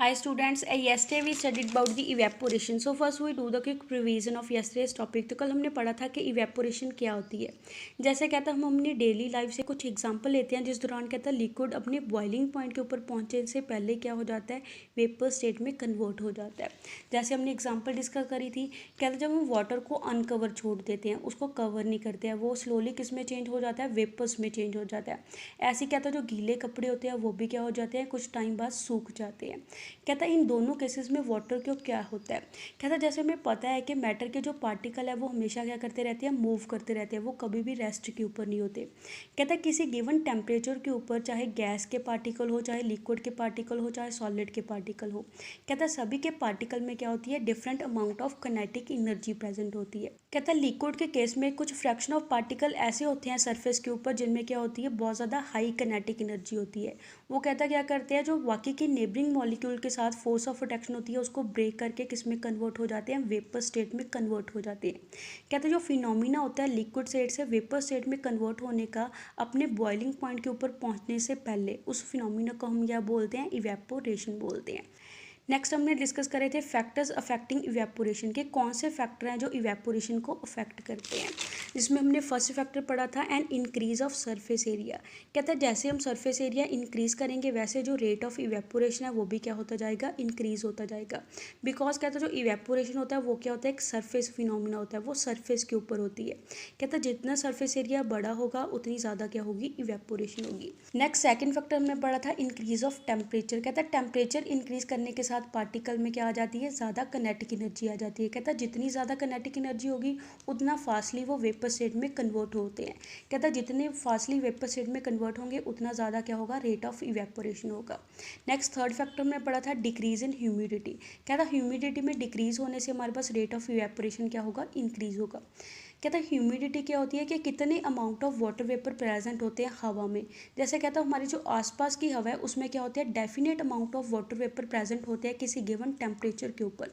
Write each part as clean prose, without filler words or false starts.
Hi students, yesterday we studied about the evaporation. So first we do the quick revision of yesterday's topic. तो कल हमने पढ़ा था कि evaporation क्या होती है। जैसे कहता हम अपनी डेली लाइफ से कुछ एग्जांपल लेते हैं जिस दौरान कहता है लिक्विड अपने बॉइलिंग पॉइंट के ऊपर पहुंचने से पहले क्या हो जाता है, वेपर स्टेट में कन्वर्ट हो जाता है। जैसे हमने एग्जाम्पल डिस्कस करी थी, कहता जब हम वाटर को अनकवर छोड़ देते हैं, उसको कवर नहीं करते हैं, वो स्लोली किस में चेंज हो जाता है, वेपर्स में चेंज हो जाता है। ऐसे कहता जो गीले कपड़े होते हैं वो भी क्या हो जाते हैं, कुछ टाइम बाद सूख जाते हैं। कहता है इन दोनों केसेस में वाटर को क्या होता है, कहता जैसे हमें पता है कि मैटर के जो पार्टिकल है वो हमेशा क्या करते रहते हैं, मूव करते रहते हैं, वो कभी भी रेस्ट के ऊपर नहीं होते। कहता है किसी गिवन टेम्परेचर के ऊपर चाहे गैस के पार्टिकल हो, चाहे लिक्विड के पार्टिकल हो, चाहे सॉलिड के पार्टिकल हो, कहता है सभी के पार्टिकल में क्या होती है, different amount of kinetic energy present होती है। कहता है लिक्विड के केस में कुछ फ्रैक्शन ऑफ पार्टिकल ऐसे होते हैं सरफेस के ऊपर जिनमें क्या होती है, बहुत ज़्यादा हाई काइनेटिक एनर्जी होती है। वो कहता क्या करते हैं, जो बाकी की नेबरिंग मॉलिक्यूल के साथ फोर्स ऑफ अट्रैक्शन होती है उसको ब्रेक करके किस में कन्वर्ट हो जाते हैं, वेपर स्टेट में कन्वर्ट हो जाते हैं। कहते हैं जो फिनोमिना होता है लिक्विड स्टेट से वेपर स्टेट में कन्वर्ट होने का अपने बॉइलिंग पॉइंट के ऊपर पहुंचने से पहले, उस फिनोमिना को हम क्या बोलते हैं, इवेपोरेशन बोलते हैं। नेक्स्ट हमने डिस्कस करे थे फैक्टर्स अफेक्टिंग इवेपोरेशन के, कौन से फैक्टर हैं जो इवेपोरेशन को अफेक्ट करते हैं। जिसमें हमने फर्स्ट फैक्टर पढ़ा था an increase of surface area. कहता है जैसे हम सरफेस एरिया इंक्रीज करेंगे वैसे जो रेट ऑफ इवेपोरेशन है वो भी क्या होता जाएगा, इंक्रीज होता जाएगा। बिकॉज कहता है जो इवेपोरेशन होता है वो क्या होता है, एक सरफेस फिनोमिना होता है, वो सरफेस के ऊपर होती है। कहता है जितना सरफेस एरिया बड़ा होगा उतनी ज़्यादा क्या होगी, इवेपोरेशन होगी। नेक्स्ट सेकंड फैक्टर हमने पढ़ा था इंक्रीज ऑफ टेम्परेचर। कहता है टेम्परेचर इंक्रीज करने के साथ पार्टिकल में क्या आ जाती है, ज़्यादा काइनेटिक एनर्जी आ जाती है। कहता है जितनी ज़्यादा काइनेटिक एनर्जी होगी उतना फास्टली वो वेपर स्टेट में कन्वर्ट होते हैं। कहता है जितने फास्टली वेपर स्टेट में कन्वर्ट होंगे उतना ज़्यादा क्या होगा, रेट ऑफ इवेपोरेशन होगा। नेक्स्ट थर्ड फैक्टर में पढ़ा था डिक्रीज इन ह्यूमिडिटी। कहता है ह्यूमिडिटी में डिक्रीज होने से हमारे पास रेट ऑफ इवेपोरेशन क्या होगा, इंक्रीज होगा। कहता है ह्यूमिडिटी क्या होती है कि कितने amount of water vapour present होते हैं हवा में। जैसे कहता है हमारी जो आसपास की हवा है उसमें क्या होता है, definite amount of water vapour present होते हैं किसी गिवन टेम्परेचर के ऊपर।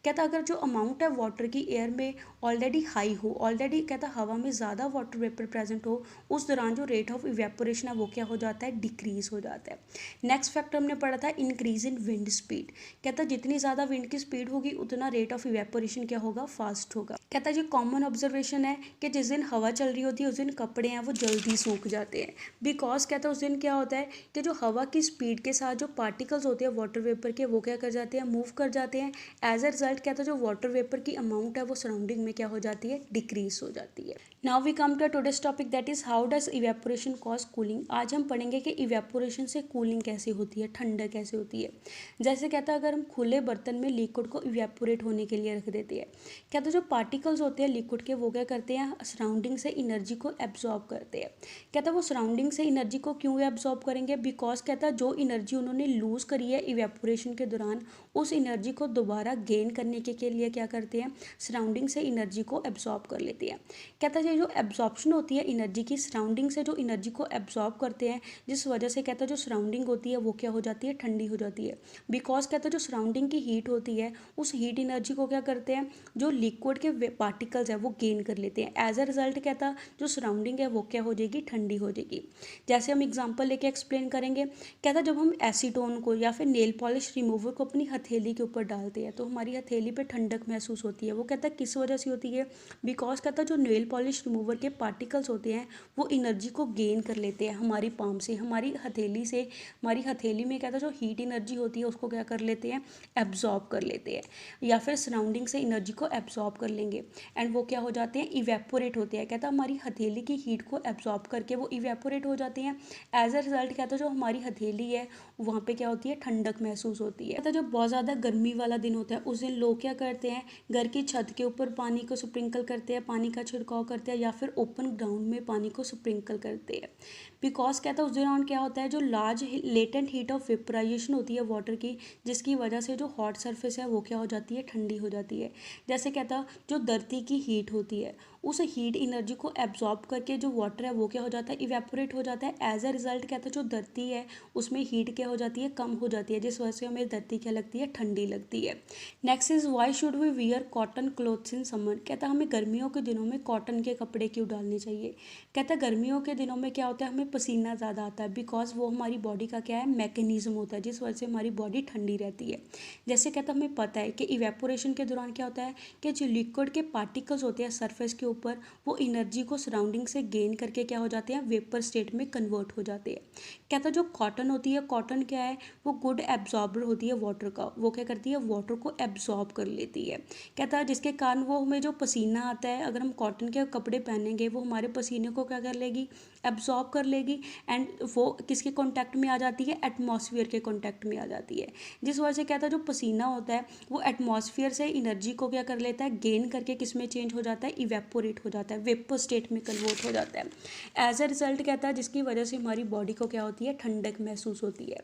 कहता अगर जो अमाउंट है वाटर की एयर में ऑलरेडी हाई हो, ऑलरेडी कहता हवा में ज़्यादा वाटर वेपर प्रेजेंट हो, उस दौरान जो रेट ऑफ इवेपोरेशन है वो क्या हो जाता है, डिक्रीज हो जाता है। नेक्स्ट फैक्टर हमने पढ़ा था इंक्रीज इन विंड स्पीड। कहता जितनी ज़्यादा विंड की स्पीड होगी उतना रेट ऑफ इवेपोरेशन क्या होगा, फास्ट होगा। कहता है जो कॉमन ऑब्जर्वेशन है कि जिस दिन हवा चल रही होती है उस दिन कपड़े हैं वो जल्दी सूख जाते हैं। बिकॉज कहता है उस दिन क्या होता है कि जो हवा की स्पीड के साथ जो पार्टिकल्स होते हैं वाटर वेपर के वो क्या कर जाते हैं, मूव कर जाते हैं। एज अ रिजल्ट कहता है जो वाटर वेपर की अमाउंट है वो सराउंडिंग में क्या हो जाती है, डिक्रीज हो जाती है। Now we come to today's topic that is how does evaporation cause cooling. आज हम पढ़ेंगे कि इवेपोरेशन से कूलिंग कैसे होती है, ठंडक कैसे होती है। जैसे कहता है अगर हम खुले बर्तन में लिक्विड को इवेपोरेट होने के लिए रख देते हैं, कहते जो पार्टिकल्स होते हैं लिक्विड के वो क्या करते हैं, सराउंडिंग से एनर्जी को एब्जॉर्ब करते हैं। कहता है वो सराउंडिंग से एनर्जी को क्यों एब्जॉर्ब करेंगे, बिकॉज कहता है जो एनर्जी उन्होंने लूज करी है इवेपोरेशन के दौरान उस एनर्जी को दोबारा गेन करने के लिए क्या करते हैं, सराउंडिंग से एनर्जी को एब्जॉर्ब कर लेते हैं। कहता है जो एब्जॉर्प्शन होती है एनर्जी की, सराउंडिंग से जो एनर्जी को एब्जॉर्ब करते हैं जिस वजह से कहता है जो सराउंडिंग होती है वो क्या हो जाती है, ठंडी हो जाती है। बिकॉज कहता है जो सराउंडिंग की हीट होती है उस हीट एनर्जी को क्या करते हैं, जो लिक्विड के पार्टिकल्स है वो गेन कर लेते हैं। एज अ रिजल्ट कहता जो सराउंडिंग है वो क्या हो जाएगी, ठंडी हो जाएगी। जैसे हम एग्जांपल लेके एक्सप्लेन करेंगे, कहता जब हम एसीटोन को या फिर नेल पॉलिश रिमूवर को अपनी हथेली के ऊपर डालते हैं तो हमारी हथेली पे ठंडक महसूस होती है। वो कहता है किस वजह से होती है, बिकॉज कहता जो नेल पॉलिश रिमूवर के पार्टिकल्स होते हैं वो एनर्जी को गेन कर लेते हैं हमारी पाम से, हमारी हथेली से। हमारी हथेली में कहता जो हीट एनर्जी होती है उसको क्या कर लेते हैं, एब्जॉर्ब कर लेते हैं, या फिर सराउंडिंग से एनर्जी को एब्जॉर्ब कर लेंगे एंड वो क्या हो जाते हैं, इवेपोरेट होते हैं। कहता हमारी हथेली की हीट को एब्जॉर्ब करके वो इवेपोरेट हो जाते हैं। एज अ रिजल्ट कहता जो हमारी हथेली है वहाँ पे क्या होती है, ठंडक महसूस होती है। कहता जब बहुत ज़्यादा गर्मी वाला दिन होता है उस दिन लोग क्या करते हैं, घर की छत के ऊपर पानी को स्प्रिंकल करते हैं, पानी का छिड़काव करते हैं, या फिर ओपन ग्राउंड में पानी को स्प्रिंकल करते हैं। बिकॉज कहता है उस दौरान क्या होता है, जो large latent heat of vaporization होती है वाटर की, जिसकी वजह से जो हॉट सरफेस है वो क्या हो जाती है, ठंडी हो जाती है। जैसे कहता जो धरती की हीट होती है उस हीट एनर्जी को एब्जॉर्ब करके जो वाटर है वो क्या हो जाता है, इवेपोरेट हो जाता है। एज अ रिजल्ट क्या था, जो धरती है उसमें हीट क्या हो जाती है, कम हो जाती है, जिस वजह से हमें धरती क्या लगती है, ठंडी लगती है। Next is why should we wear cotton clothes in summer. कहता है हमें गर्मियों के दिनों में कॉटन के कपड़े क्यों डालने चाहिए। कहता है गर्मियों के दिनों में क्या होता है, हमें पसीना ज़्यादा आता है, बिकॉज वो हमारी बॉडी का क्या है, मैकेनिज्म होता है, जिस वजह से हमारी बॉडी ठंडी रहती है। जैसे कहता है हमें पता है कि इवेपोरेशन के दौरान क्या होता है कि जो लिक्विड के पार्टिकल्स होते हैं सरफेस के ऊपर, वो एनर्जी को सराउंडिंग से गेन करके क्या हो जाते हैं, वेपर स्टेट में कन्वर्ट हो जाते हैं। कहता है जो कॉटन होती है, कॉटन क्या है, वो गुड एब्जॉर्बर होती है वाटर का, वो क्या करती है, वाटर को एब्जॉर्ब कर लेती है। कहता है जिसके कारण वो हमें जो पसीना आता है, अगर हम कॉटन के कपड़े पहनेंगे, वो हमारे पसीने को क्या कर लेगी, एब्जॉर्ब कर लेगी, एंड वो किसके कॉन्टैक्ट में आ जाती है, एटमॉस्फेयर के कॉन्टैक्ट में आ जाती है। जिस वजह से कहता है जो पसीना होता है वो एटमॉस्फेयर से एनर्जी को क्या कर लेता है, गेन करके किस में चेंज हो जाता है, इवेपोरेट हो जाता है, वेपर स्टेट में कन्वर्ट हो जाता है। एज अ रिजल्ट कहता है जिसकी वजह से हमारी बॉडी को क्या होती है, ठंडक महसूस होती है।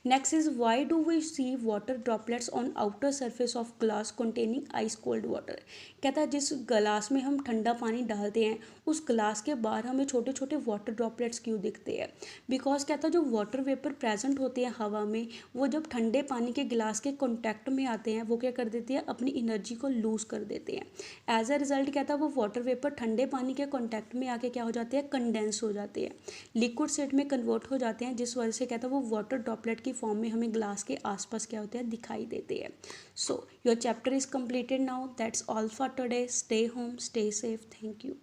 Next is why do we see water droplets on outer surface of glass containing ice cold water. कहता है जिस गिलास में हम ठंडा पानी डालते हैं, उस गिलास के बाहर हमें छोटे छोटे वाटर ड्रॉपलेट्स क्यों दिखते हैं। बिकॉज कहता है जो वाटर वेपर प्रेजेंट होते हैं हवा में, वो जब ठंडे पानी के गिलास के कॉन्टैक्ट में आते हैं, वो क्या कर देते हैं, अपनी एनर्जी को लूज़ कर देते हैं। एज अ रिजल्ट कहता है वो वाटर वेपर ठंडे पानी के कॉन्टैक्ट में आके क्या हो जाते हैं, कंडेंस हो जाते हैं, लिक्विड स्टेट में कन्वर्ट हो जाते हैं, जिस वजह से कहता है वो वाटर ड्रॉपलेट की फॉर्म में हमें ग्लास के आसपास क्या होते हैं, दिखाई देते हैं। So your chapter is completed now. That's all for today. Stay home, stay safe. Thank you.